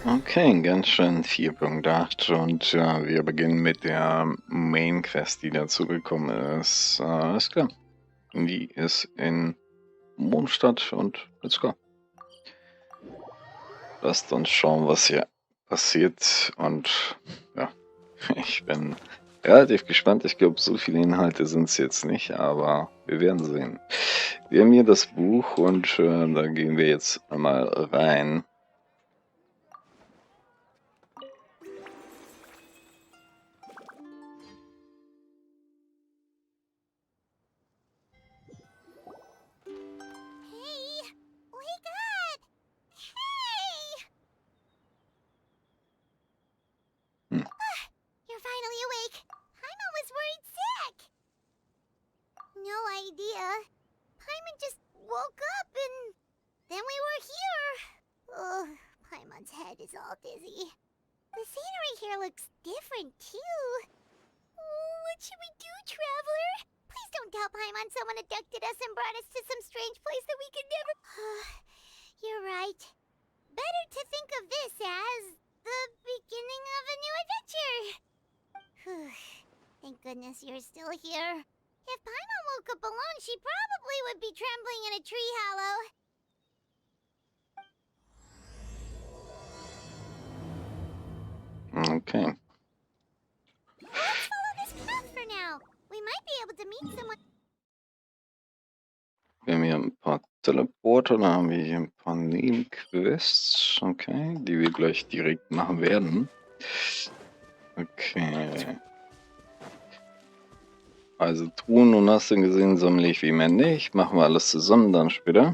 Okay, Genshin 4.8 und wir beginnen mit der Main Quest, die dazugekommen ist. Ist klar. Die ist in Mondstadt und let's go. Lasst uns schauen, was hier passiert und ja, ich bin relativ gespannt. Ich glaube, so viele Inhalte sind es jetzt nicht, aber wir werden sehen. Wir haben hier das Buch und da gehen wir jetzt einmal rein. You're finally awake. Paimon was worried sick. No idea. Paimon just woke up and then we were here. Ugh, Paimon's head is all dizzy. The scenery here looks different too. What should we do, Traveler? Please don't tell Paimon someone abducted us and brought us to some strange place that we could never... You're right. Better to think of this as the beginning of a new adventure. Thank goodness you're still here. If Paimon woke up alone, she probably would be trembling in a tree hollow. Okay. Let's follow this path for now. We might be able to meet someone. Wir haben hier ein paar Teleporter, dann haben wir hier ein paar Nebenquests, okay, die wir gleich direkt machen werden. Okay. Also Truhen und hast du gesehen, sammle ich wie immer nicht. Machen wir alles zusammen dann später.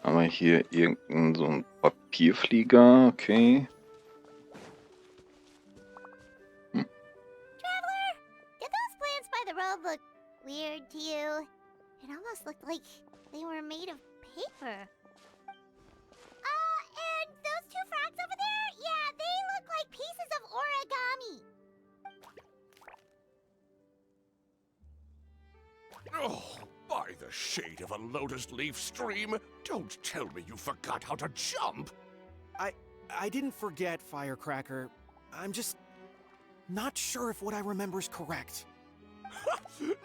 Haben wir hier irgendeinen so einen Papierflieger, okay. Traveler, did those plants by the road look weird to you? It almost looked like they were made of paper. And those two frogs over there? Yeah, they look like pieces of origami. Oh, by the shade of a lotus leaf stream, don't tell me you forgot how to jump! I didn't forget, Firecracker. I'm just not sure if what I remember is correct.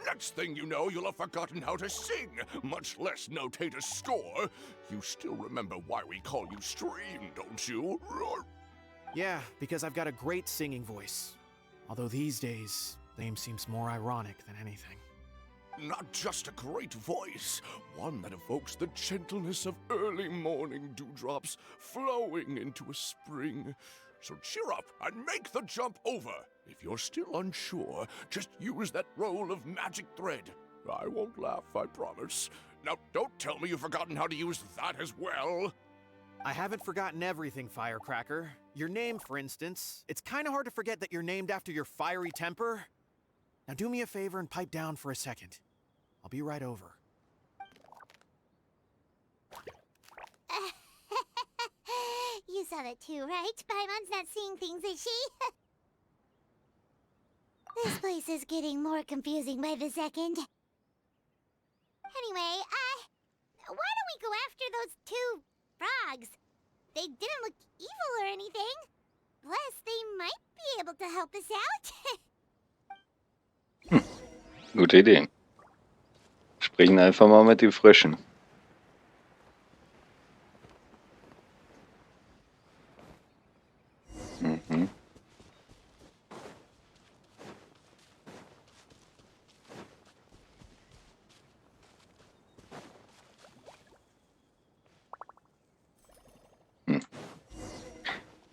Next thing you know, you'll have forgotten how to sing, much less notate a score. You still remember why we call you Stream, don't you? Yeah, because I've got a great singing voice. Although these days, the name seems more ironic than anything. Not just a great voice, one that evokes the gentleness of early morning dewdrops flowing into a spring. So cheer up and make the jump over. If you're still unsure, just use that roll of magic thread. I won't laugh, I promise. Now, don't tell me you've forgotten how to use that as well. I haven't forgotten everything, Firecracker. Your name, for instance. It's kind of hard to forget that you're named after your fiery temper. Now do me a favor and pipe down for a second. I'll be right over. You saw that too, right? Paimon's not seeing things, is she? This place is getting more confusing by the second. Anyway, why don't we go after those two frogs? They didn't look evil or anything. Plus, they might be able to help us out. Gute Idee. Sprechen einfach mal mit den Fröschen. Mhm.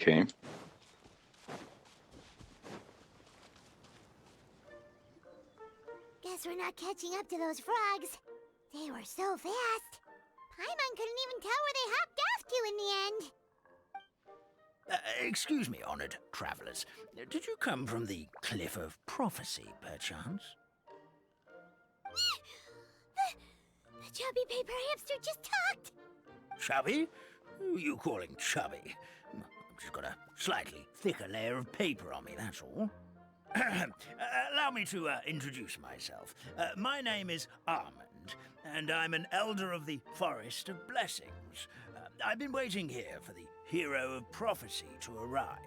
Okay. Guess we're not catching up to those frogs. They were so fast. Paimon couldn't even tell where they hopped off to in the end. Excuse me, honored travelers. Did you come from the Cliff of Prophecy, perchance? The chubby paper hamster just talked. Chubby? Who are you calling chubby? I've just got a slightly thicker layer of paper on me, that's all. Allow me to introduce myself. My name is Almond, and I'm an elder of the Forest of Blessings. I've been waiting here for the hero of prophecy to arrive.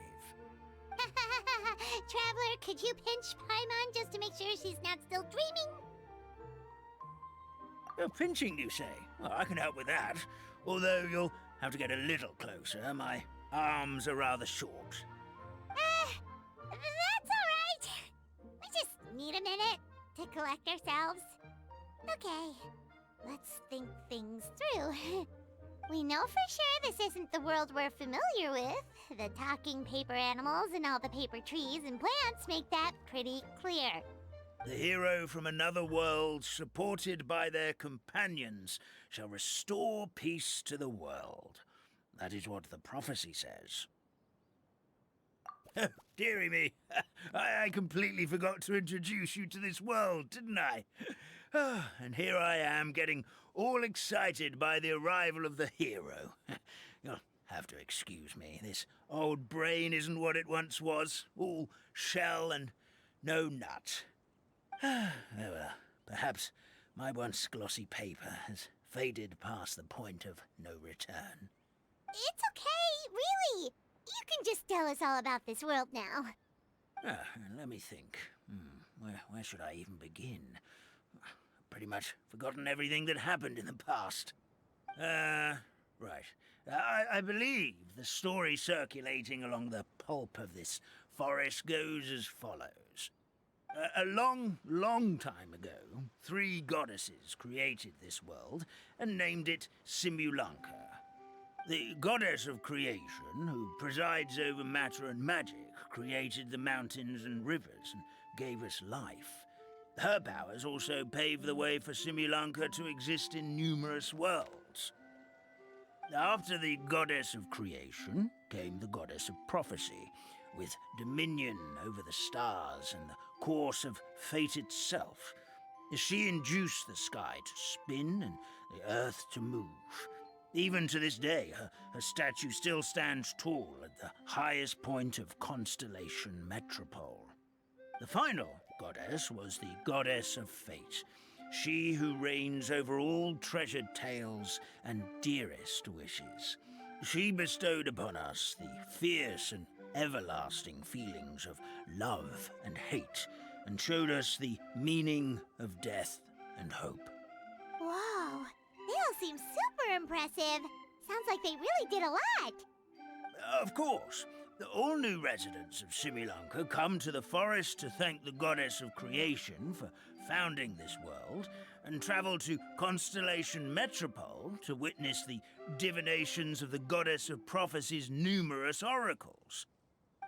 Traveler, could you pinch Paimon just to make sure she's not still dreaming? Pinching, you say? Well, I can help with that. Although you'll have to get a little closer. My arms are rather short. That's alright. We just need a minute to collect ourselves. Okay, let's think things through. We know for sure this isn't the world we're familiar with. The talking paper animals and all the paper trees and plants make that pretty clear. The hero from another world, supported by their companions, shall restore peace to the world. That is what the prophecy says. Dearie me, I completely forgot to introduce you to this world, didn't I? And here I am, getting all excited by the arrival of the hero. You'll have to excuse me. This old brain isn't what it once was, all shell and no nut. Oh well, perhaps my once glossy paper has faded past the point of no return. It's okay, really. You can just tell us all about this world now. Let me think. Where should I even begin? Pretty much forgotten everything that happened in the past. Right. I believe the story circulating along the pulp of this forest goes as follows. A long, long time ago, 3 goddesses created this world and named it Simulanka. The goddess of creation, who presides over matter and magic, created the mountains and rivers and gave us life. Her powers also paved the way for Simulanka to exist in numerous worlds. After the goddess of creation came the goddess of prophecy, with dominion over the stars and the course of fate itself. She induced the sky to spin and the earth to move. Even to this day, her statue still stands tall at the highest point of Constellation Metropole. The final goddess was the goddess of fate, she who reigns over all treasured tales and dearest wishes. She bestowed upon us the fierce and everlasting feelings of love and hate, and showed us the meaning of death and hope. Whoa, they all seem super impressive. Sounds like they really did a lot. Of course. All new residents of Simulanka come to the forest to thank the goddess of creation for founding this world, and travel to Constellation Metropole to witness the divinations of the goddess of prophecy's numerous oracles.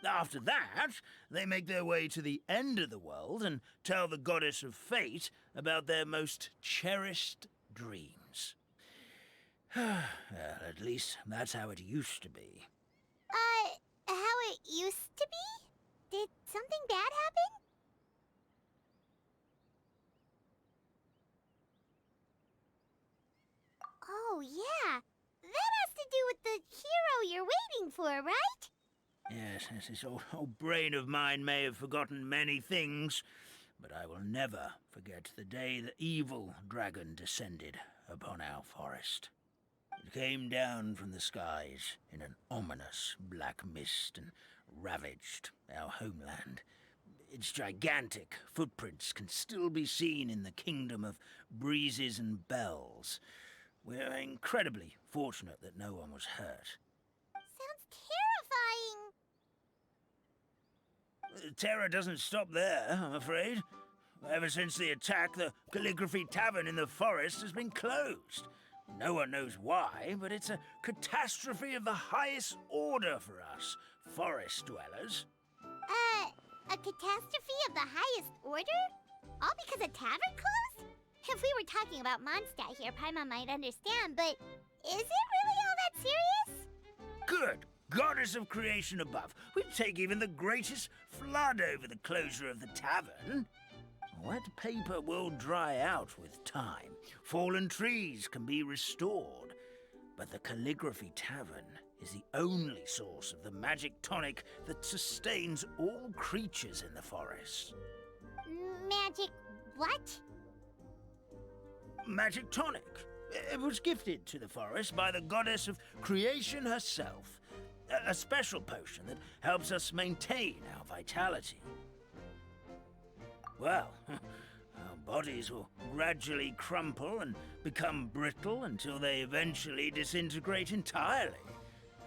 After that, they make their way to the end of the world and tell the goddess of fate about their most cherished dreams. Well, at least that's how it used to be. How it used to be? Did something bad happen? Oh, yeah. That has to do with the hero you're waiting for, right? Yes, this old brain of mine may have forgotten many things, but I will never forget the day the evil dragon descended upon our forest. It came down from the skies in an ominous black mist and ravaged our homeland. Its gigantic footprints can still be seen in the kingdom of breezes and bells. We're incredibly fortunate that no one was hurt. Sounds terrifying. The terror doesn't stop there, I'm afraid. Ever since the attack, the Kalligrafie Taverne in the forest has been closed. No one knows why, but it's a catastrophe of the highest order for us, forest dwellers. A catastrophe of the highest order? All because a tavern closed? If we were talking about Mondstadt here, Paimon might understand, but is it really all that serious? Good goddess of creation above. We'd take even the greatest flood over the closure of the tavern. Wet paper will dry out with time. Fallen trees can be restored. But the Kalligrafie Tavern is the only source of the magic tonic that sustains all creatures in the forest. Magic what? Magic tonic. It was gifted to the forest by the goddess of creation herself. A special potion that helps us maintain our vitality. Well, our bodies will gradually crumple and become brittle until they eventually disintegrate entirely.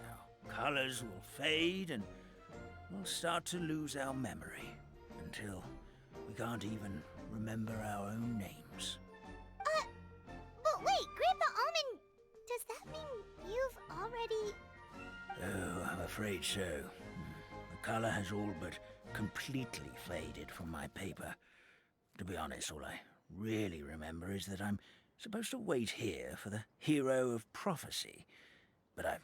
Our colors will fade and we'll start to lose our memory until we can't even remember our own names. But wait, Grandpa Almond, does that mean you've already... Oh, I'm afraid so. The color has all but completely faded from my paper. To be honest, all I really remember is that I'm supposed to wait here for the hero of prophecy. But I've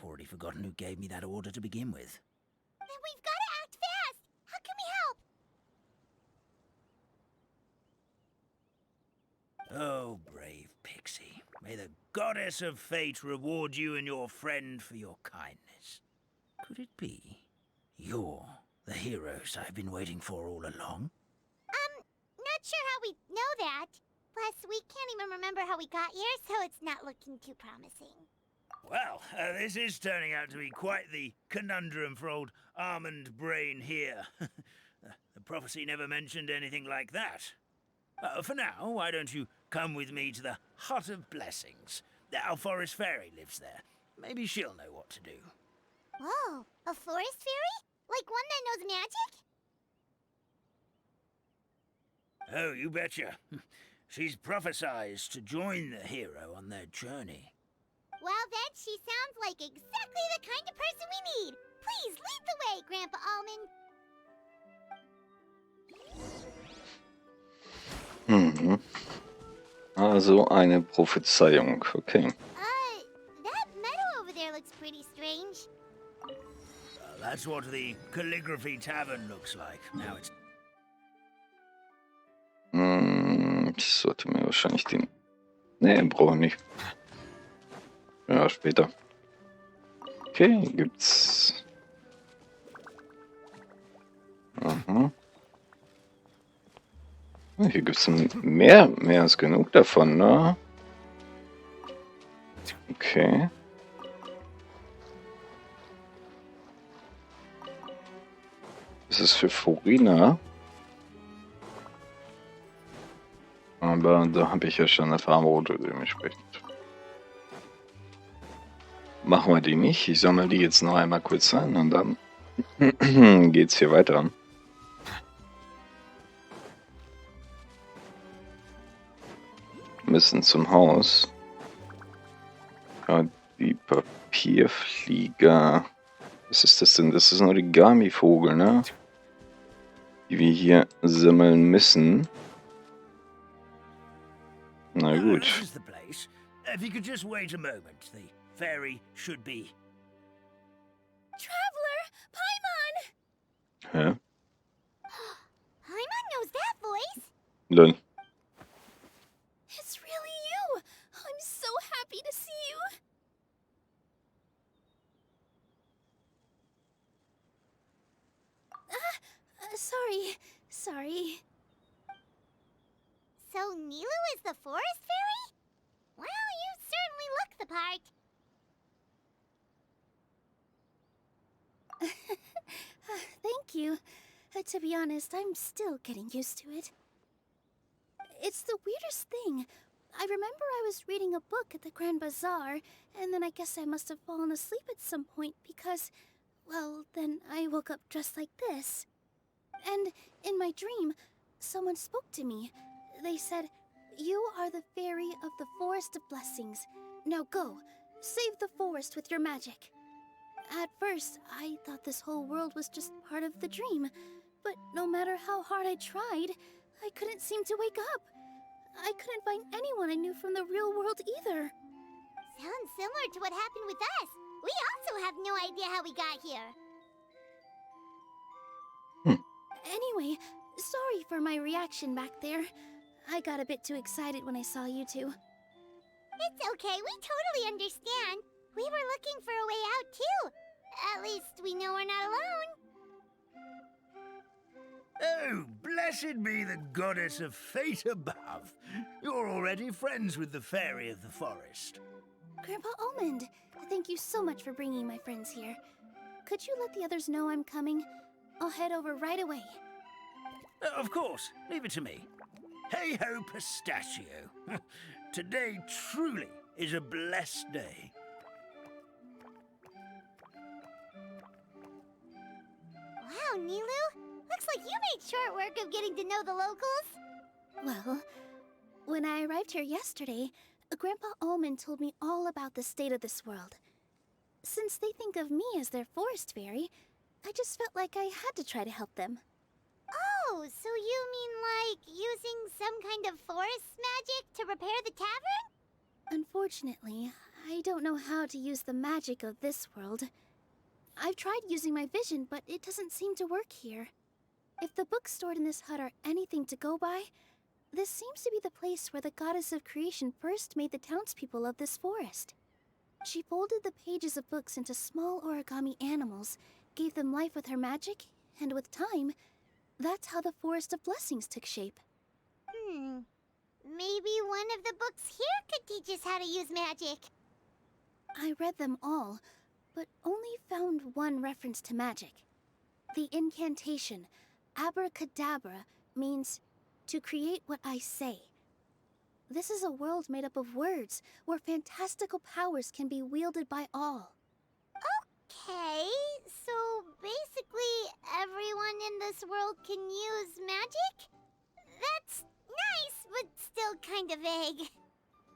already forgotten who gave me that order to begin with. Then we've got to act fast! How can we help? Oh, brave Pixie. May the goddess of fate reward you and your friend for your kindness. Could it be you're the heroes I've been waiting for all along? Not sure how we know that. Plus, we can't even remember how we got here, so it's not looking too promising. Well, this is turning out to be quite the conundrum for old Almond Brain here. The prophecy never mentioned anything like that. For now, why don't you come with me to the Hut of Blessings? Our forest fairy lives there. Maybe she'll know what to do. Whoa, a forest fairy? Like one that knows magic? Oh, you betcha. She's prophesized to join the hero on their journey. Well, then she sounds like exactly the kind of person we need. Please lead the way, Grandpa Almond. Also eine Prophezeiung, okay. That meadow over there looks pretty strange. That's what the Kalligrafie Taverne looks like. Now it's... Ich sollte mir wahrscheinlich den... Nee, brauche ich nicht. Ja, später. Okay, gibt's... Aha. Hier gibt's mehr als genug davon, ne? Okay. Das ist für Forina. Aber da habe ich ja schon eine Farbenroute dementsprechend. Machen wir die nicht. Ich sammle die jetzt noch einmal kurz ein und dann geht's hier weiter. Müssen zum Haus. Ja, die Papierflieger. Was ist das denn? Das ist ein Origami-Vogel, ne? Die wir hier sammeln müssen. Na gut. This is the place. If you could just wait a moment, the fairy should be... Traveler! Paimon! Hä? Paimon knows that voice! Lol. It's really you! I'm so happy to see you! Sorry. So Nilou is the forest fairy? Well, you certainly look the part. Thank you. To be honest, I'm still getting used to it. It's the weirdest thing. I remember I was reading a book at the Grand Bazaar, and then I guess I must have fallen asleep at some point because, well, then I woke up dressed like this. And in my dream, someone spoke to me. They said, "You are the fairy of the Forest of Blessings. Now go, save the forest with your magic." At first, I thought this whole world was just part of the dream, but no matter how hard I tried, I couldn't seem to wake up. I couldn't find anyone I knew from the real world either. Sounds similar to what happened with us. We also have no idea how we got here. Anyway, sorry for my reaction back there. I got a bit too excited when I saw you two. It's okay, we totally understand. We were looking for a way out too. At least we know we're not alone. Oh, blessed be the goddess of fate above. You're already friends with the fairy of the forest. Grandpa Almond, thank you so much for bringing my friends here. could you let the others know I'm coming? I'll head over right away. Of course, leave it to me. Hey ho, pistachio. Today truly is a blessed day. Wow, Nilou! Looks like you made short work of getting to know the locals. Well, when I arrived here yesterday, Grandpa Almond told me all about the state of this world. Since they think of me as their forest fairy, I just felt like I had to try to help them. Oh, so you mean like using some kind of forest magic to repair the tavern? Unfortunately, I don't know how to use the magic of this world. I've tried using my vision, but it doesn't seem to work here. If the books stored in this hut are anything to go by, this seems to be the place where the goddess of creation first made the townspeople of this forest. She folded the pages of books into small origami animals, gave them life with her magic, and with time, that's how the Forest of Blessings took shape. Maybe one of the books here could teach us how to use magic. I read them all, but only found one reference to magic. The incantation, abracadabra, means to create what I say. This is a world made up of words, where fantastical powers can be wielded by all. Okay, so basically everyone in this world can use magic? That's nice, but still kind of vague.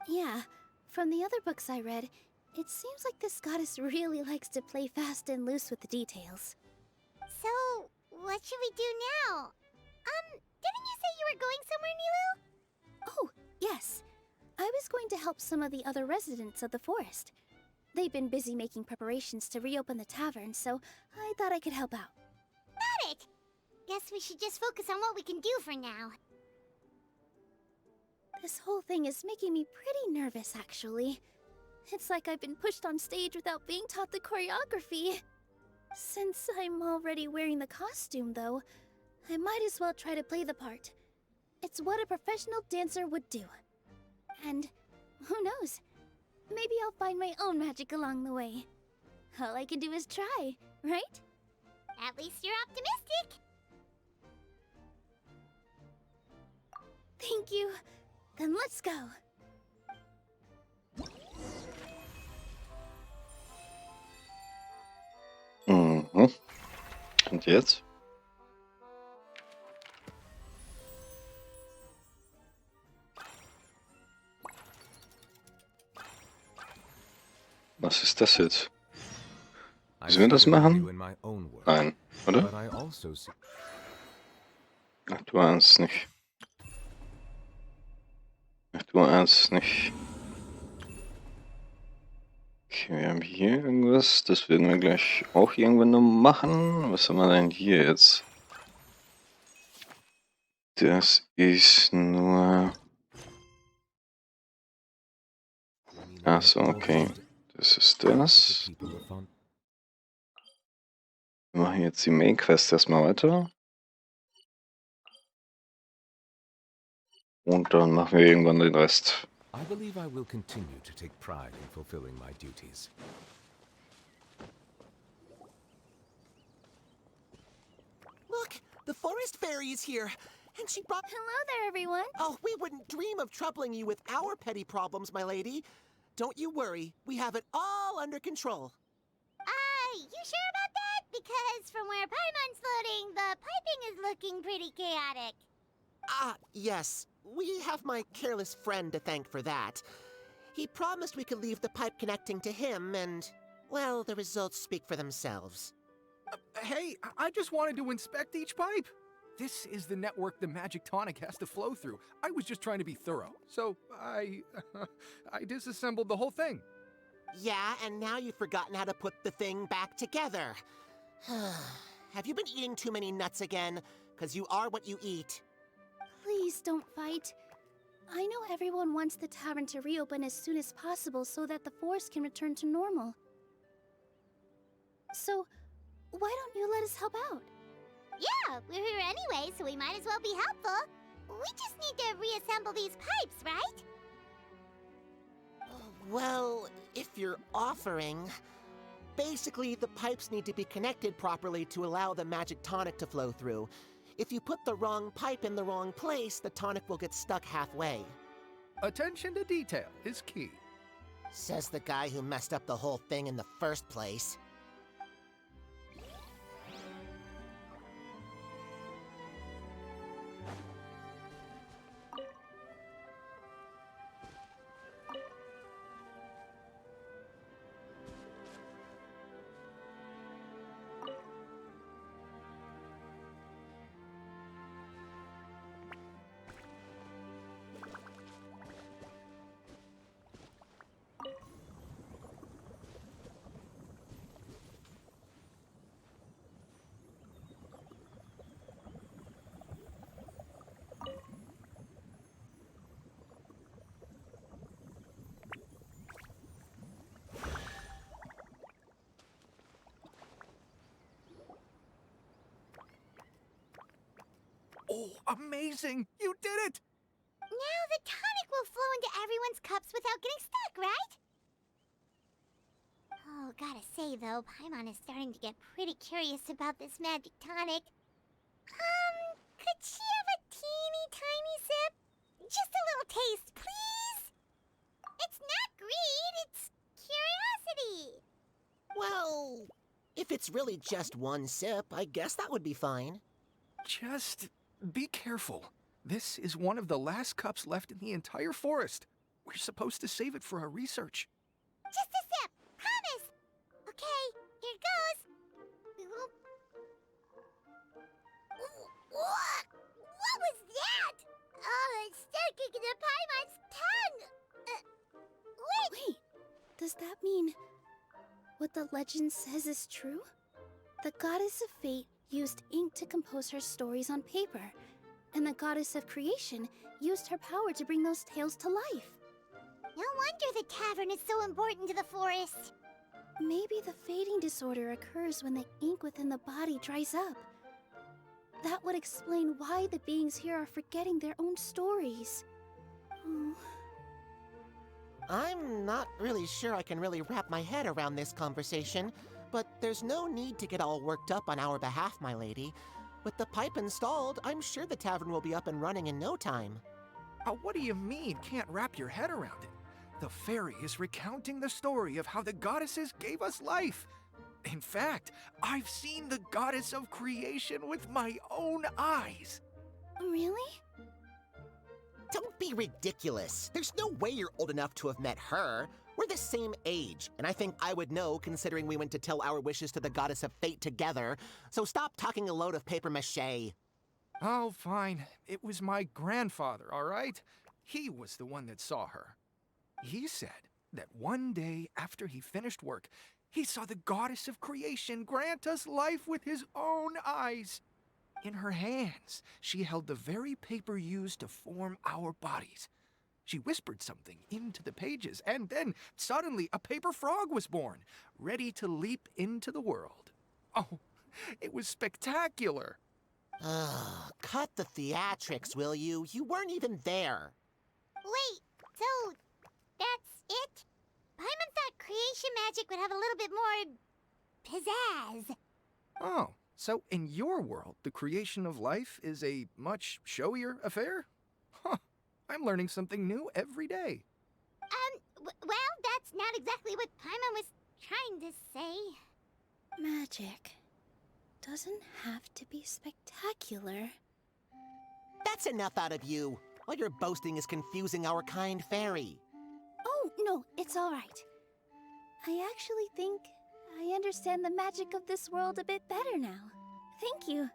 Yeah, from the other books I read, it seems like this goddess really likes to play fast and loose with the details. So, what should we do now? Didn't you say you were going somewhere, Nilou? Oh, yes. I was going to help some of the other residents of the forest. They've been busy making preparations to reopen the tavern, so I thought I could help out. Got it! Guess we should just focus on what we can do for now. This whole thing is making me pretty nervous, actually. It's like I've been pushed on stage without being taught the choreography. Since I'm already wearing the costume, though, I might as well try to play the part. It's what a professional dancer would do. And who knows? Maybe I'll find my own magic along the way. All I can do is try, right? At least you're optimistic. Thank you. Then let's go. Mhm. Und jetzt? Was ist das jetzt? Müssen wir das machen? Nein, oder? Ach, du ahnst nicht. Ach, du ahnst nicht. Okay, wir haben hier irgendwas. Das werden wir gleich auch irgendwann noch machen. Was haben wir denn hier jetzt? Das ist nur... Ach so, okay. Das ist das. Wir machen jetzt die Main Quest erstmal weiter. Und dann machen wir irgendwann den Rest. I believe I will continue to take pride in fulfilling my duties. Look, the forest fairy is here, and she brought... Hello there, everyone. Oh, we wouldn't dream of troubling you with our petty problems, my lady. Don't you worry, we have it all under control. You sure about that? Because from where Paimon's floating, the piping is looking pretty chaotic. Yes. We have my careless friend to thank for that. He promised we could leave the pipe connecting to him, and, well, the results speak for themselves. Hey, I just wanted to inspect each pipe. This is the network the magic tonic has to flow through. I was just trying to be thorough, so I disassembled the whole thing. Yeah, and now you've forgotten how to put the thing back together. Have you been eating too many nuts again? 'Cause you are what you eat. Please don't fight. I know everyone wants the tavern to reopen as soon as possible so that the forest can return to normal. So, why don't you let us help out? Yeah, we're here anyway, so we might as well be helpful. We just need to reassemble these pipes, right? Well, if you're offering... Basically, the pipes need to be connected properly to allow the magic tonic to flow through. If you put the wrong pipe in the wrong place, the tonic will get stuck halfway. Attention to detail is key. Says the guy who messed up the whole thing in the first place. Oh, amazing! You did it! Now the tonic will flow into everyone's cups without getting stuck, right? Oh, gotta say though, Paimon is starting to get pretty curious about this magic tonic. Could she have a teeny tiny sip? Just a little taste, please? It's not greed, it's curiosity. Well, if it's really just one sip, I guess that would be fine. Just be careful. This is one of the last cups left in the entire forest. We're supposed to save it for our research. Just a sip, promise. Okay, here goes. What was that? Oh, it's sticking to Paimon's tongue. Wait, Does that mean what the legend says is true? The goddess of fate used ink to compose her stories on paper, and the goddess of creation used her power to bring those tales to life. no wonder the tavern is so important to the forest. Maybe the fading disorder occurs when the ink within the body dries up. That would explain why the beings here are forgetting their own stories. Oh. I'm not really sure I can really wrap my head around this conversation, but there's no need to get all worked up on our behalf, my lady. With the pipe installed, I'm sure the tavern will be up and running in no time. What do you mean, can't wrap your head around it? The fairy is recounting the story of how the goddesses gave us life. In fact, I've seen the goddess of creation with my own eyes. Really? Don't be ridiculous. There's no way you're old enough to have met her. We're the same age, and I think I would know considering we went to tell our wishes to the goddess of fate together. So stop talking a load of paper mache. Oh, fine. It was my grandfather, all right? He was the one that saw her. He said that one day after he finished work, he saw the goddess of creation grant us life with his own eyes. In her hands, she held the very paper used to form our bodies. She whispered something into the pages, and then suddenly a paper frog was born, ready to leap into the world. Oh, it was spectacular. Cut the theatrics, will you? You weren't even there. Wait, so that's it? Paimon thought creation magic would have a little bit more pizzazz. Oh, so in your world, the creation of life is a much showier affair? Huh, I'm learning something new every day. Well, that's not exactly what Paimon was trying to say. Magic doesn't have to be spectacular. That's enough out of you. All your boasting is confusing our kind fairy. Oh, no, it's all right. I actually think I understand the magic of this world a bit better now. Thank you.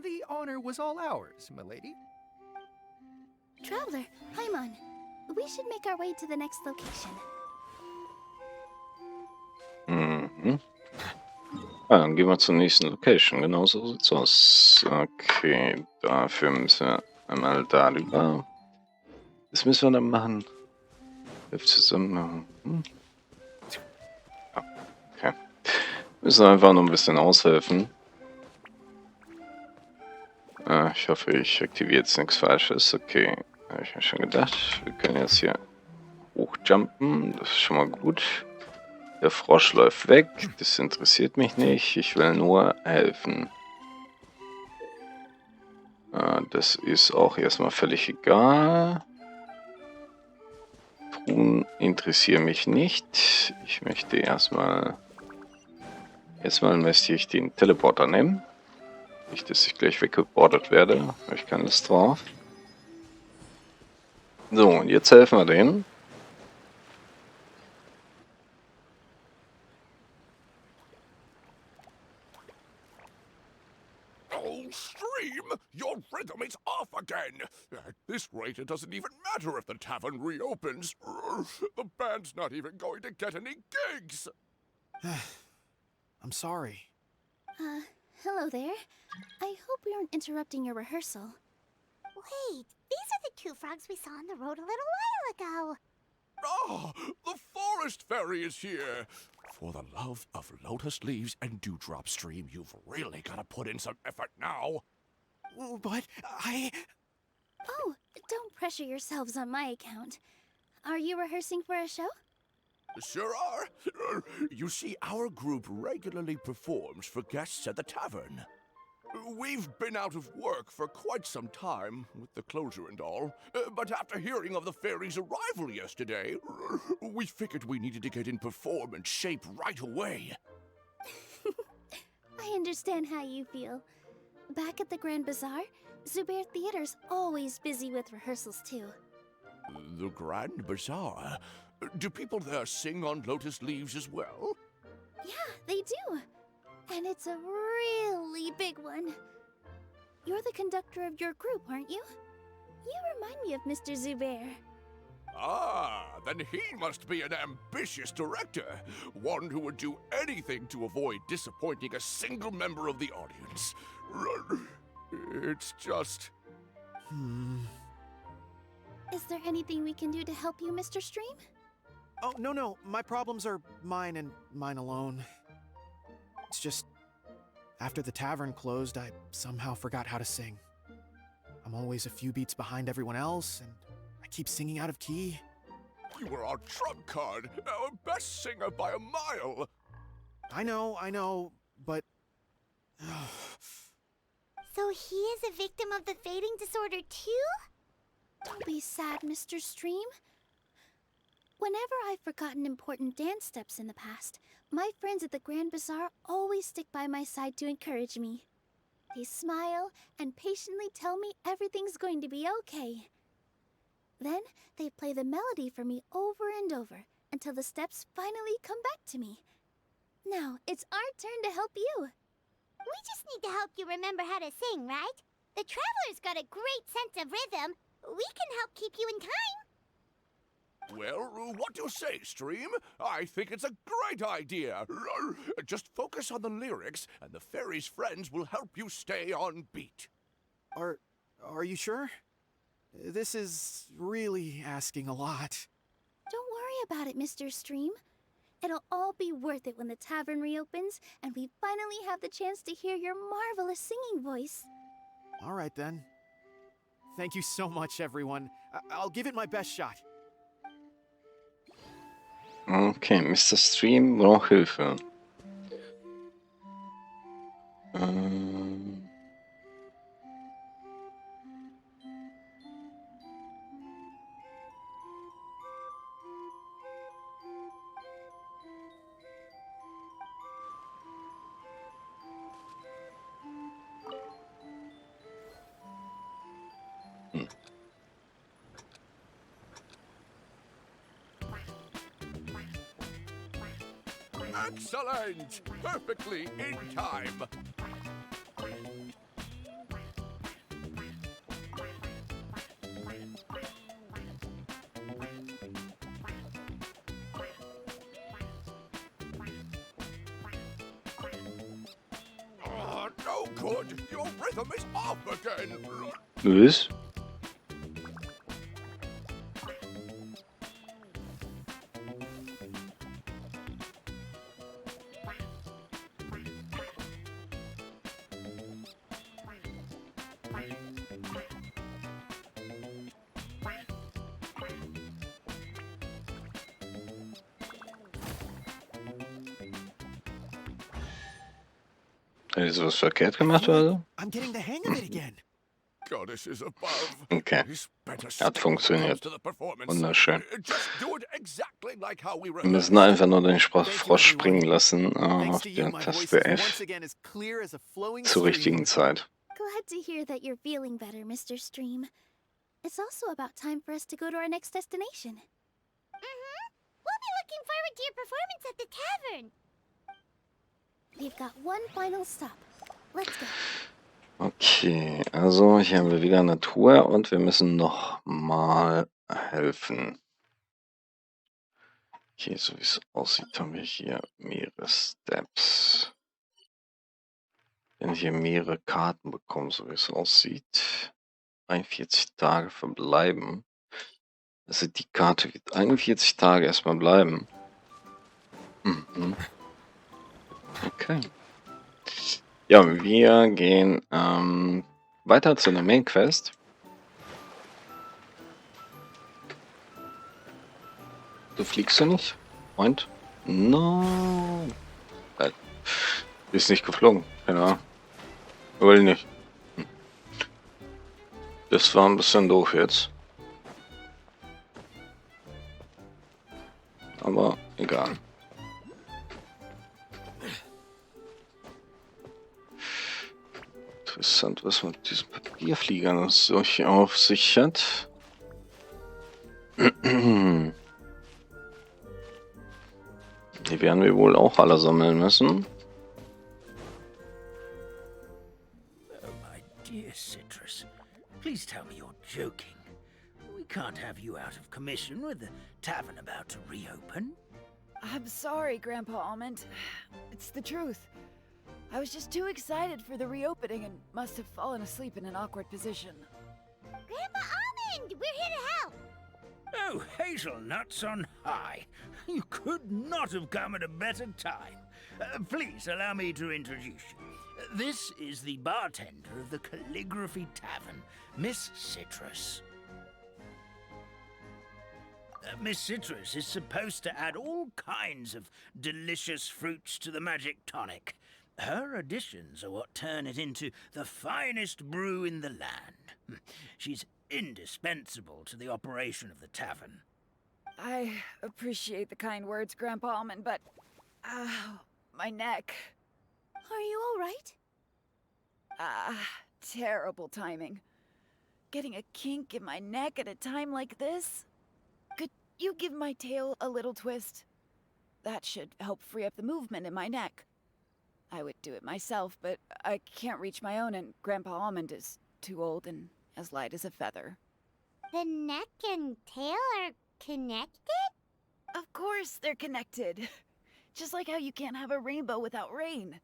The honor was all ours, milady. Traveler, Paimon, we should make our way to the next location. Mhm. Dann gehen wir zur nächsten Location. Genau so sieht's aus. Okay, dafür müssen wir einmal darüber. Das müssen wir dann machen. Hilf zusammen. Ja, okay. Müssen einfach nur ein bisschen aushelfen. Ich hoffe, ich aktiviere jetzt nichts Falsches. Okay, habe ich mir schon gedacht. Wir können jetzt hier hochjumpen. Das ist schon mal gut. Der Frosch läuft weg. Das interessiert mich nicht. Ich will nur helfen. Das ist auch erstmal völlig egal. Truhen interessieren mich nicht. Ich möchte erstmal möchte ich den Teleporter nehmen. Nicht, dass ich gleich weggebordet werde. Habe ich keine Lust drauf. So, und jetzt helfen wir denen. Oh, Stream! Your rhythm is off again! At this rate, it doesn't even matter if the tavern reopens. The band's not even going to get any gigs! I'm sorry. Hello there. I hope we aren't interrupting your rehearsal. Wait, these are the two frogs we saw on the road a little while ago. Ah, the forest fairy is here! For the love of lotus leaves and dewdrop, Stream, you've really got to put in some effort now. But Oh, don't pressure yourselves on my account. Are you rehearsing for a show? Sure are. You see, our group regularly performs for guests at the tavern. We've been out of work for quite some time, with the closure and all, but after hearing of the fairy's arrival yesterday, we figured we needed to get in performance shape right away. I understand how you feel. Back at the Grand Bazaar, Zubair Theater's always busy with rehearsals too. The Grand Bazaar? Do people there sing on lotus leaves as well? Yeah, they do. And it's a really big one. You're the conductor of your group, aren't you? You remind me of Mr. Zubair. Ah, then he must be an ambitious director. One who would do anything to avoid disappointing a single member of the audience. It's just... Is there anything we can do to help you, Mr. Stream? oh no, my problems are mine and mine alone. It's just after the tavern closed, I somehow forgot how to sing. I'm always a few beats behind everyone else, and I keep singing out of key. You were our trump card, our best singer by a mile. I know, but So he is a victim of the fading disorder too? Don't be sad, Mr. Stream. Whenever I've forgotten important dance steps in the past, my friends at the Grand Bazaar always stick by my side to encourage me. They smile and patiently tell me everything's going to be okay. Then they play the melody for me over and over until the steps finally come back to me. Now it's our turn to help you. We just need to help you remember how to sing, right? The Traveler's got a great sense of rhythm. We can help keep you in time. Well, what do you say, Stream? I think it's a great idea. Just focus on the lyrics, and the fairy's friends will help you stay on beat. Are you sure? This is really asking a lot. Don't worry about it, Mr. Stream. It'll all be worth it when the tavern reopens and we finally have the chance to hear your marvelous singing voice. All right then. Thank you so much, everyone. I'll give it my best shot. Okay, Mr. Stream braucht Hilfe. Excellent! Perfectly in time. Oh, no good! Your rhythm is off again! Was? Ist was verkehrt I gemacht feel oder like I'm getting the hang of it again. Goddesses above. so? Okay, Please better hat stick when it comes funktioniert. to the performance. Wunderschön. Just do it exactly like how we Wir müssen rehearsed. einfach nur den Thank you, Frosch springen everyone. lassen Thanks auf to you, der my voice Taste is F once again as clear as a flowing zur stream. richtigen Zeit. Glad to hear that you're feeling better, Mr. Stream. It's also about time for us to go to our next destination. We'll be looking forward to your performance at the tavern. We've got one final stop. Let's go. Okay, also hier haben wir wieder Natur und wir müssen noch mal helfen. Okay, so wie es aussieht, haben wir hier mehrere Steps. Wenn hier mehrere Karten bekommen, so wie es aussieht. 41 Tage verbleiben. Also die Karte wird 41 Tage erstmal bleiben. Mhm. Okay. Ja, wir gehen weiter zu der Main Quest. Du fliegst du nicht? Freund? No. Ist nicht geflogen. Keine Ahnung. Will nicht. Das war ein bisschen doof jetzt. Aber egal. Interessant, was man mit diesen Papierfliegern solche auf sich hat. Die werden wir wohl auch alle sammeln müssen. Oh, my dear Citrus, please tell me you're joking. We can't have you out of commission with the tavern about to reopen. I'm sorry, Grandpa Almond. It's the truth. I was just too excited for the reopening and must have fallen asleep in an awkward position. Grandpa Almond, we're here to help. Oh, hazelnuts on high. You could not have come at a better time. Please allow me to introduce you. This is the bartender of the Kalligrafie Taverne, Miss Citrus. Miss Citrus is supposed to add all kinds of delicious fruits to the magic tonic. Her additions are what turn it into the finest brew in the land. She's indispensable to the operation of the tavern. I appreciate the kind words, Grandpa Almond, but... my neck. Are you all right? Terrible timing. Getting a kink in my neck at a time like this? Could you give my tail a little twist? That should help free up the movement in my neck. I would do it myself, but I can't reach my own, and Grandpa Almond is too old and as light as a feather. The neck and tail are connected? Of course they're connected. Just like how you can't have a rainbow without rain.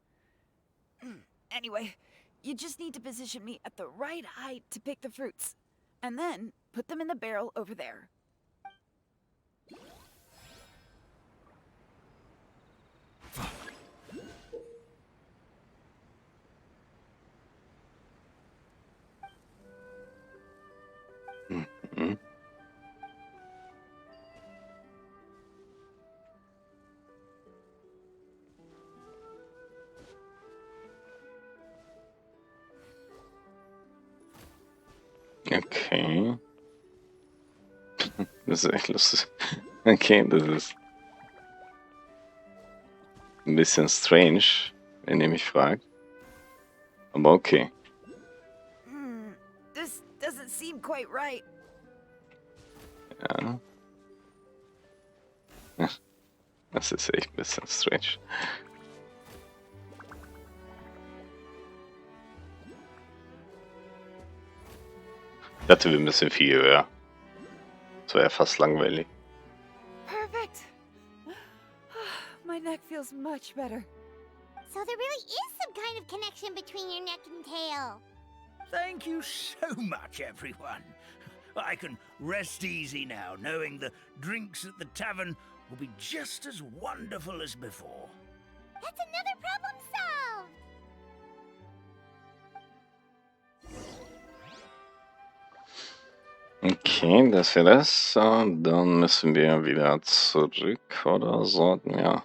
Anyway, you just need to position me at the right height to pick the fruits, and then put them in the barrel over there. Mhm. Okay. Das ist echt lustig. Okay, das ist ein bisschen strange, wenn ihr mich fragt. Aber okay. This doesn't seem quite right. Ja. Das ist echt ein bisschen strange. Ich dachte, wir müssen viel höher. Das war ja fast langweilig. Perfect. My neck feels much better. So there really is some kind of connection between your neck and tail. Thank you so much, everyone. I can rest easy now, knowing the drinks at the tavern will be just as wonderful as before. That's another problem solved. Okay, das wäre das. Dann müssen wir wieder zurück oder sollten wir...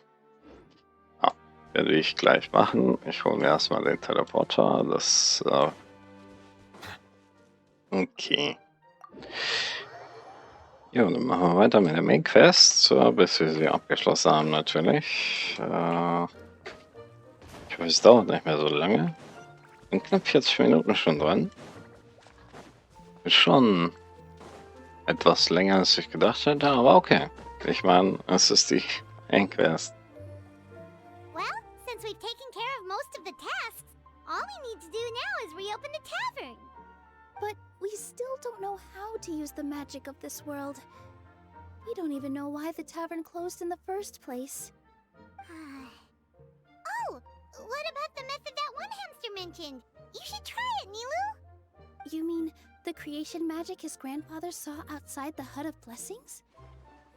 Ah, Werde ich gleich machen. Ich hole mir erstmal den Teleporter. Das. Okay. Ja, dann machen wir weiter mit der Main Quest, bis wir sie abgeschlossen haben, natürlich. Ich hoffe, es dauert nicht mehr so lange. In knapp 40 Minuten schon dran. Ist schon etwas länger, als ich gedacht hätte, aber okay. Ich meine, es ist die Main Quest. Well, since we've taken care of most of the tasks, all we need to do now is reopen the tavern. But we still don't know how to use the magic of this world. We don't even know why the tavern closed in the first place. Oh, what about the method that one hamster mentioned? You should try it, Nilou. You mean the creation magic his grandfather saw outside the Hut of Blessings?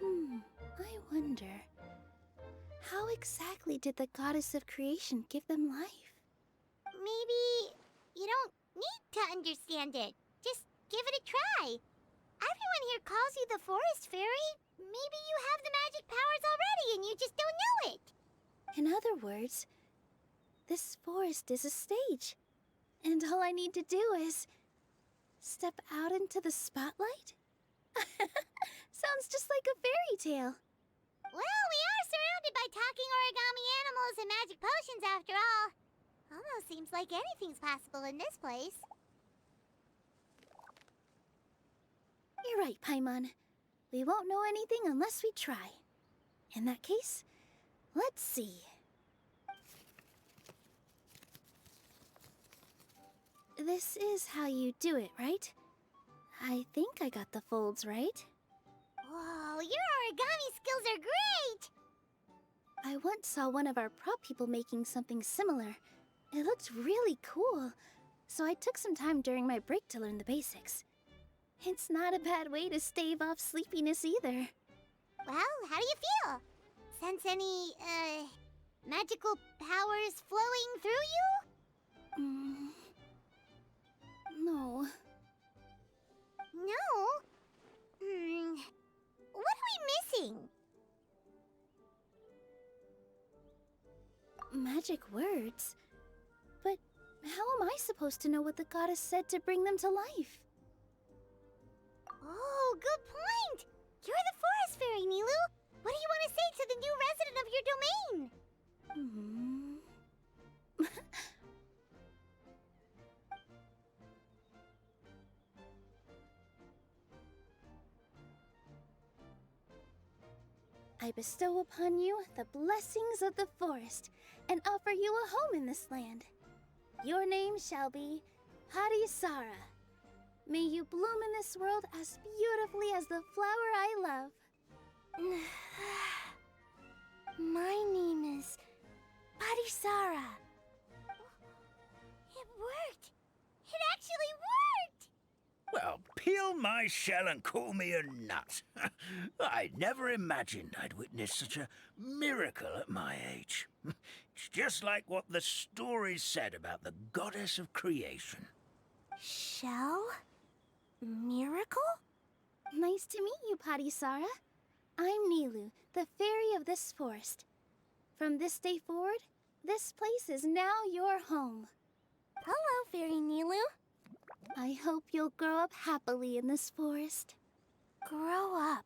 I wonder. How exactly did the goddess of creation give them life? Maybe you don't need to understand it. Just give it a try. Everyone here calls you the Forest Fairy. Maybe you have the magic powers already and you just don't know it. In other words, this forest is a stage. And all I need to do is step out into the spotlight? Sounds just like a fairy tale. Well, we are surrounded by talking origami animals and magic potions after all. Almost seems like anything's possible in this place. You're right, Paimon. We won't know anything unless we try. In that case, let's see. This is how you do it, right? I think I got the folds right. Whoa, your origami skills are great! I once saw one of our prop people making something similar. It looked really cool, so I took some time during my break to learn the basics. It's not a bad way to stave off sleepiness either. Well, how do you feel? Sense any, magical powers flowing through you? No. No? What are we missing? Magic words? But how am I supposed to know what the goddess said to bring them to life? Oh, good point! You're the Forest Fairy, Nilou! What do you want to say to the new resident of your domain? I bestow upon you the blessings of the forest and offer you a home in this land. Your name shall be Harisara. May you bloom in this world as beautifully as the flower I love. My name is Harisara. It worked! It actually worked! Well, peel my shell and call me a nut. I never imagined I'd witness such a miracle at my age. It's just like what the stories said about the goddess of creation. Shell? Miracle? Nice to meet you, Harisara. I'm Nilou, the fairy of this forest. From this day forward, this place is now your home. Hello, Fairy Nilou. I hope you'll grow up happily in this forest. Grow up?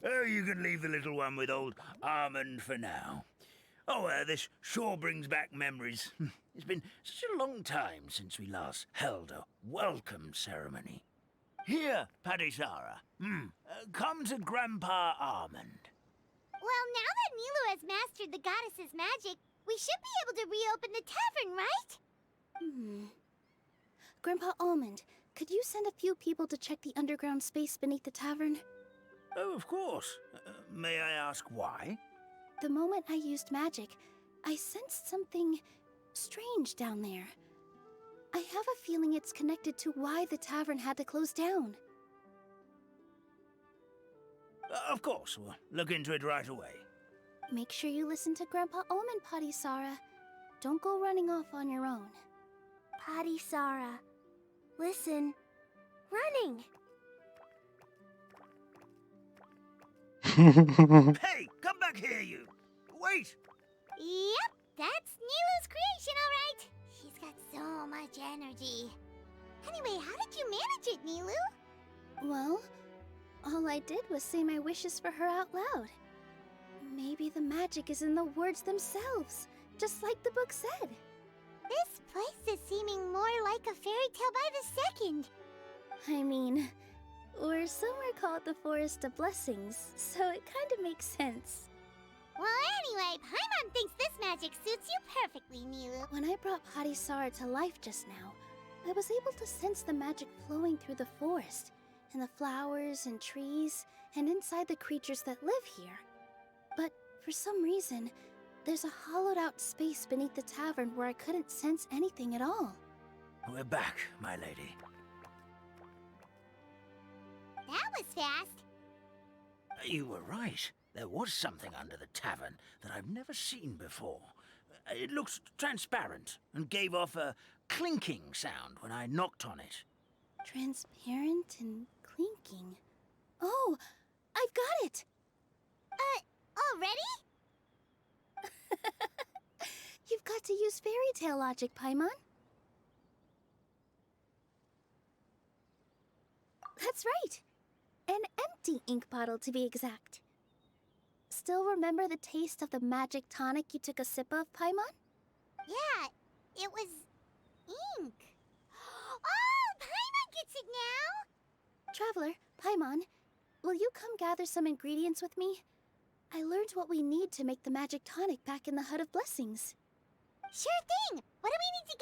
Oh, you can leave the little one with old Almond for now. Oh, this sure brings back memories. It's been such a long time since we last held a welcome ceremony. Here, Harisara. Come to Grandpa Almond. Well, now that Nilou has mastered the goddess's magic, we should be able to reopen the tavern, right? Grandpa Almond, could you send a few people to check the underground space beneath the tavern? Oh, of course. May I ask why? The moment I used magic, I sensed something strange down there. I have a feeling it's connected to why the tavern had to close down. Of course, we'll look into it right away. Make sure you listen to Grandpa Almond, Harisara. Don't go running off on your own. Harisara, listen. Running! Hey, back here, you! Wait! Yep, that's Nilou's creation, all right. She's got so much energy. Anyway, how did you manage it, Nilou? Well, all I did was say my wishes for her out loud. Maybe the magic is in the words themselves, just like the book said. This place is seeming more like a fairy tale by the second. I mean, we're somewhere called the Forest of Blessings, so it kind of makes sense. Well, anyway, Paimon thinks this magic suits you perfectly, Nilou. When I brought Hadisara to life just now, I was able to sense the magic flowing through the forest, and the flowers and trees, and inside the creatures that live here. But for some reason, there's a hollowed-out space beneath the tavern where I couldn't sense anything at all. We're back, my lady. That was fast. You were right. There was something under the tavern that I've never seen before. It looked transparent and gave off a clinking sound when I knocked on it. Transparent and clinking. Oh, I've got it! Already? You've got to use fairy tale logic, Paimon. That's right. An empty ink bottle, to be exact. Still remember the taste of the magic tonic you took a sip of, Paimon? Yeah, it was ink. Oh, Paimon gets it now! Traveler, Paimon, will you come gather some ingredients with me? I learned what we need to make the magic tonic back in the Hut of Blessings. Sure thing! What do we need to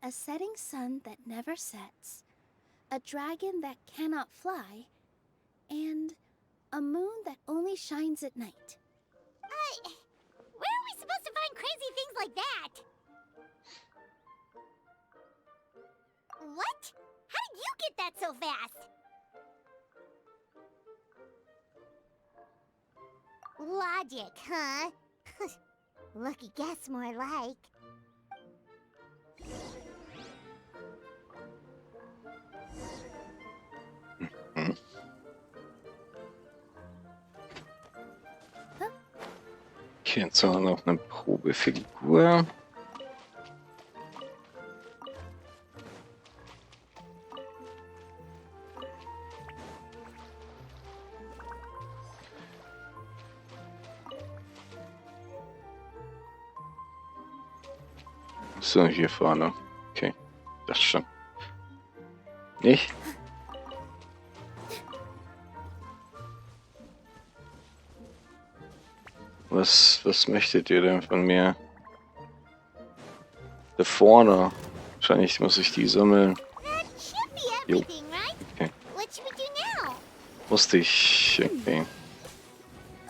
get? A setting sun that never sets, a dragon that cannot fly, and a moon that only shines at night. Where are we supposed to find crazy things like that? What? How did you get that so fast? Logic, huh? Lucky guess, more like. Okay, jetzt haben wir noch eine Probefigur. So, hier vorne. Okay, das schon. Nicht? Was möchtet ihr denn von mir? Da vorne. Wahrscheinlich muss ich die sammeln. That should be Jo. everything, right? Okay. What should we do now? Musste ich. Okay.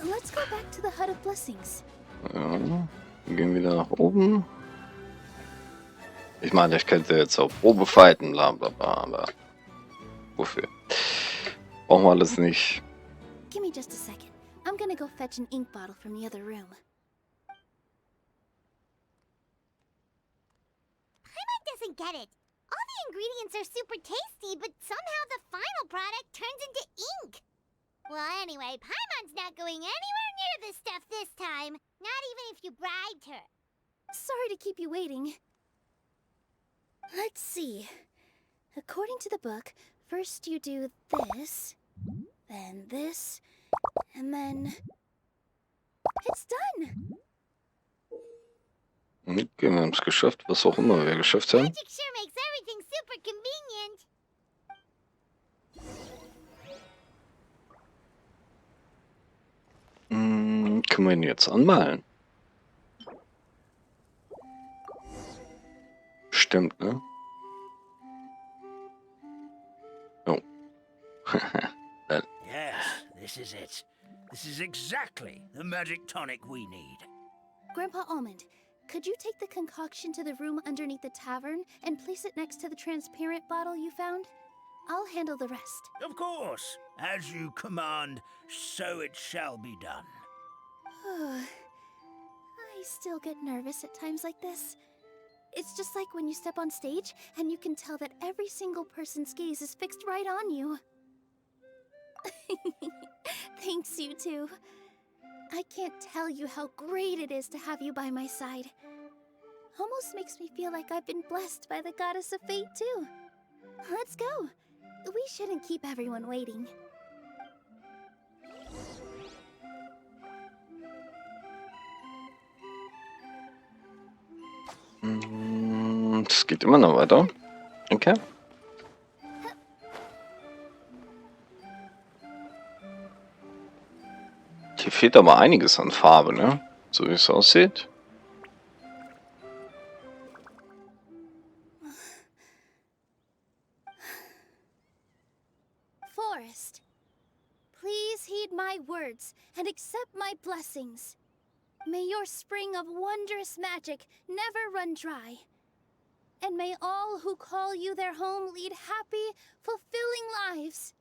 Let's go back to the Hut of Blessings. Ja. Wir gehen wieder nach oben. Ich meine, ich könnte jetzt auch Probe fighten, bla bla bla, aber wofür? Brauchen wir alles nicht. Give me just a second. I'm gonna go fetch an ink bottle from the other room. Paimon doesn't get it. All the ingredients are super tasty, but somehow the final product turns into ink. Well, anyway, Paimon's not going anywhere near this stuff this time. Not even if you bribed her. Sorry to keep you waiting. Let's see. According to the book, first you do this, then this, and then... It's done! Okay, wir haben es geschafft, was auch immer wir geschafft haben. Magic sure makes everything super convenient. Können wir ihn jetzt anmalen? Stimmt, ne? Oh. Yes, this is it. This is exactly the magic tonic we need. Grandpa Almond, could you take the concoction to the room underneath the tavern and place it next to the transparent bottle you found? I'll handle the rest. Of course. As you command, so it shall be done. I still get nervous at times like this. It's just like when you step on stage and you can tell that every single person's gaze is fixed right on you. Thanks, you two. I can't tell you how great it is to have you by my side. Almost makes me feel like I've been blessed by the goddess of fate, too. Let's go. We shouldn't keep everyone waiting. Es geht immer noch weiter. Okay. Hier fehlt aber einiges an Farbe, ne? So wie es aussieht. Forest, please heed my words and accept my blessings. May your spring of wondrous magic never run dry. And may all who call you their home lead happy, fulfilling lives.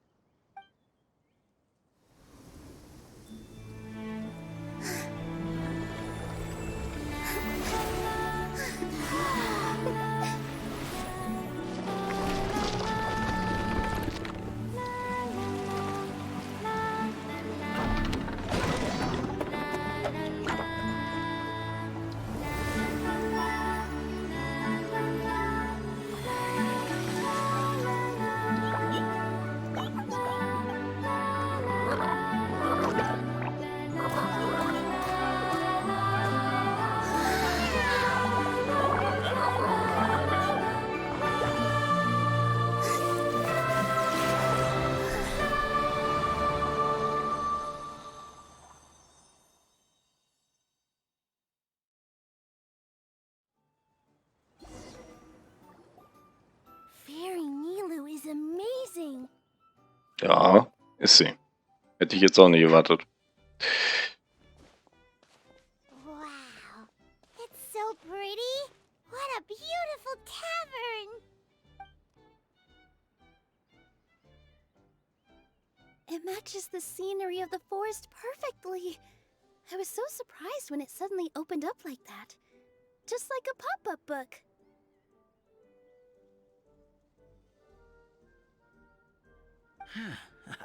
Fairy Nilou is amazing. Ja, ist sie. Hätte ich jetzt auch nicht erwartet. Wow, it's so pretty. What a beautiful tavern. It matches the scenery of the forest perfectly. I was so surprised when it suddenly opened up like that. Just like a pop-up book.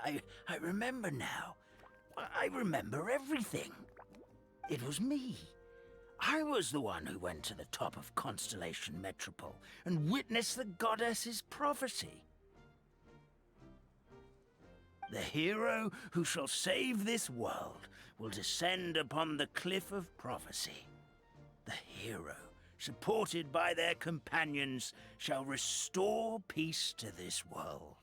I remember now. I remember everything. It was me. I was the one who went to the top of Constellation Metropole and witnessed the goddess's prophecy. The hero who shall save this world will descend upon the cliff of prophecy. The hero, supported by their companions, shall restore peace to this world.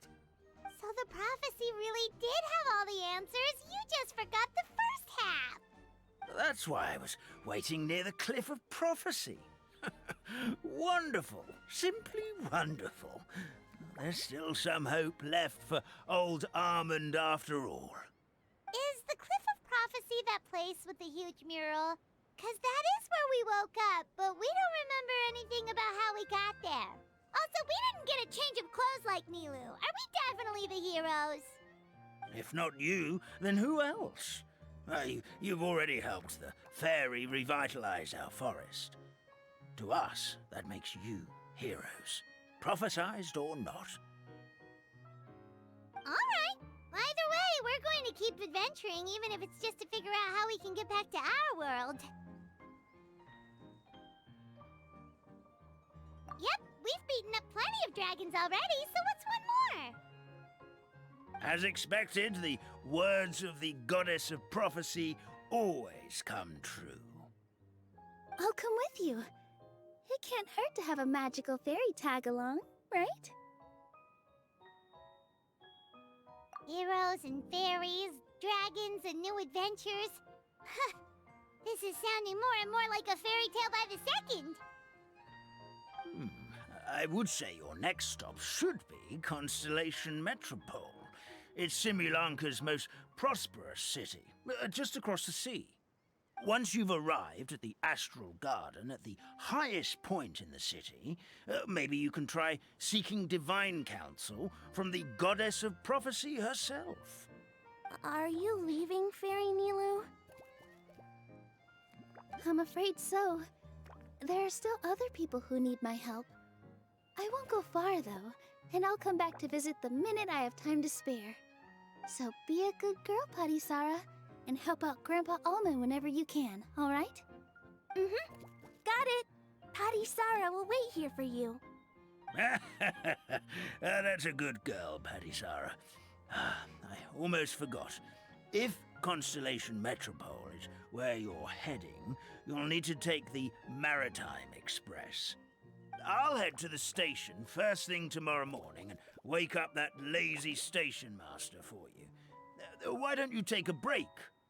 So the prophecy really did have all the answers. You just forgot the first half. That's why I was waiting near the cliff of prophecy. Wonderful. Simply wonderful. There's still some hope left for old Armand after all. Is the Cliff of Prophecy that place with the huge mural? 'Cause that is where we woke up, but we don't remember anything about how we got there. Also, we didn't get a change of clothes like Nilou. Are we definitely the heroes? If not you, then who else? You've already helped the fairy revitalize our forest. To us, that makes you heroes, prophesized or not. Alright. Either way, we're going to keep adventuring, even if it's just to figure out how we can get back to our world. Yep, we've beaten up plenty of dragons already, so what's one more? As expected, the words of the goddess of prophecy always come true. I'll come with you. It can't hurt to have a magical fairy tag along, right? Heroes and fairies, dragons and new adventures. Huh. This is sounding more and more like a fairy tale by the second. I would say your next stop should be Constellation Metropole. It's Simulanka's most prosperous city, just across the sea. Once you've arrived at the Astral Garden at the highest point in the city, maybe you can try seeking divine counsel from the goddess of prophecy herself. Are you leaving, Fairy Nilou? I'm afraid so. There are still other people who need my help. I won't go far, though, and I'll come back to visit the minute I have time to spare. So be a good girl, Patisara, and help out Grandpa Almond whenever you can, alright? Mm-hmm. Got it. Patisara will wait here for you. That's a good girl, Patisara. I almost forgot. If Constellation Metropole is where you're heading, you'll need to take the Maritime Express. I'll head to the station first thing tomorrow morning and wake up that lazy station master for you. Why don't you take a break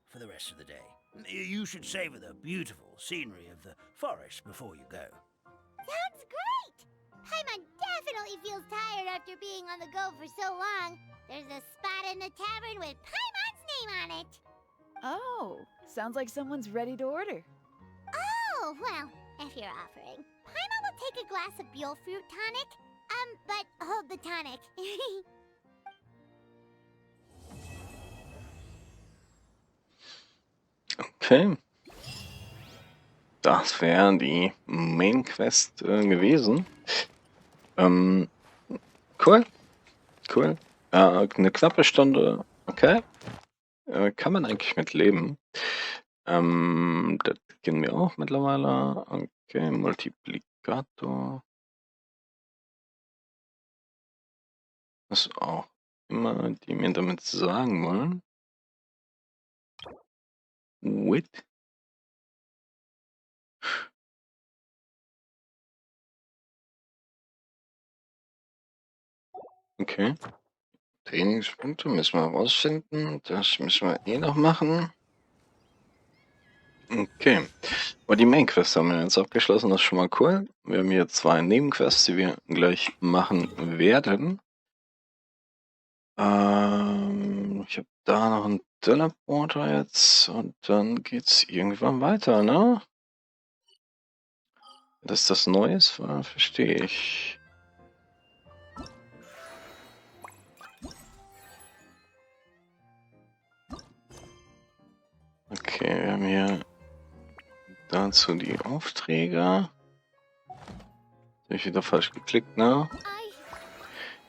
for the rest of the day? You should savor the beautiful scenery of the forest before you go. Sounds great! Paimon definitely feels tired after being on the go for so long. There's a spot in the tavern with Paimon's name on it. Oh, sounds like someone's ready to order. Oh, well, if you're offering. Paimon will take a glass of Buell fruit tonic. But hold the tonic. Okay. Das wäre die Main Quest gewesen. Cool. Cool. Eine knappe Stunde. Okay. Kann man eigentlich mit leben. Das kennen wir auch mittlerweile. Okay, Multiplikator. Was auch immer die mir damit sagen wollen. Wit. Okay. Trainingspunkte müssen wir rausfinden. Das müssen wir eh noch machen. Okay. Aber die Main Quest haben wir jetzt abgeschlossen. Das ist schon mal cool. Wir haben hier 2 Nebenquests, die wir gleich machen werden. Ich habe da noch einen Teleporter jetzt und dann geht's irgendwann weiter, ne? Dass das Neues war, verstehe ich. Okay, wir haben hier dazu die Aufträge. Habe ich wieder falsch geklickt, ne?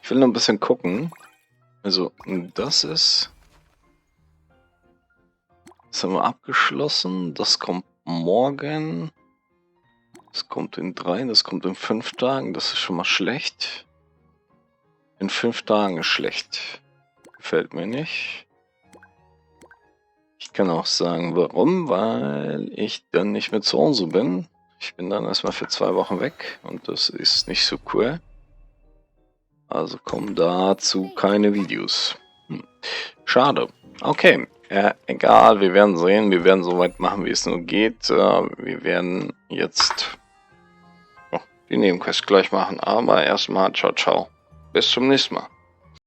Ich will noch ein bisschen gucken. Also, das haben wir abgeschlossen. Das kommt morgen. Das kommt in 3, das kommt in 5 Tagen. Das ist schon mal schlecht. In 5 Tagen ist schlecht. Gefällt mir nicht. Ich kann auch sagen, warum, weil ich dann nicht mehr zu Hause bin. Ich bin dann erstmal für 2 Wochen weg und das ist nicht so cool. Also kommen dazu keine Videos. Schade. Okay, egal, wir werden sehen. Wir werden so weit machen, wie es nur geht. Wir werden jetzt die Nebenquest gleich machen, aber erstmal ciao, ciao. Bis zum nächsten Mal.